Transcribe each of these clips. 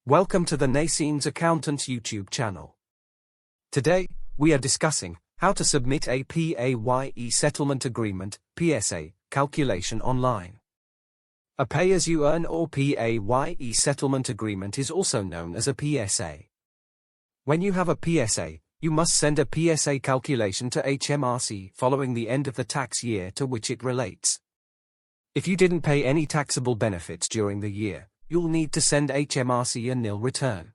Welcome to the Naseems Accountants YouTube channel. Today, we are discussing how to submit a PAYE Settlement Agreement (PSA) calculation online. A pay-as-you-earn or PAYE Settlement Agreement is also known as a PSA. When you have a PSA, you must send a PSA calculation to HMRC following the end of the tax year to which it relates. If you didn't pay any taxable benefits during the year, you'll need to send HMRC a nil return.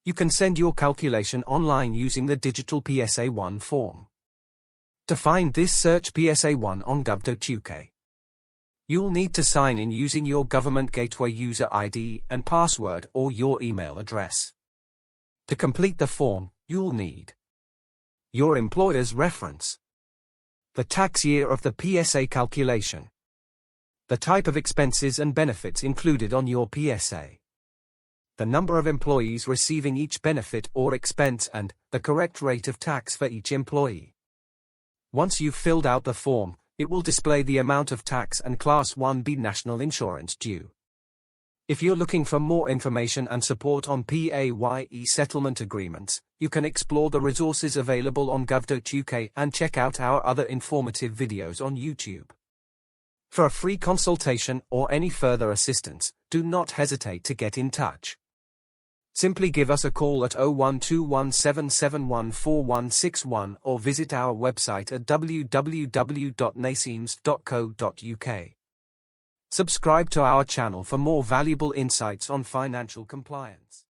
You can send your calculation online using the digital PSA1 form. To find this, search PSA1 on gov.uk. You'll need to sign in using your government gateway user ID and password or your email address. To complete the form, you'll need your employer's reference, the tax year of the PSA calculation, the type of expenses and benefits included on your PSA, the number of employees receiving each benefit or expense, and the correct rate of tax for each employee. Once you've filled out the form, it will display the amount of tax and Class 1B national insurance due. If you're looking for more information and support on PAYE settlement agreements, you can explore the resources available on gov.uk and check out our other informative videos on YouTube. For a free consultation or any further assistance, do not hesitate to get in touch. Simply give us a call at 01217714161 or visit our website at www.naseems.co.uk. Subscribe to our channel for more valuable insights on financial compliance.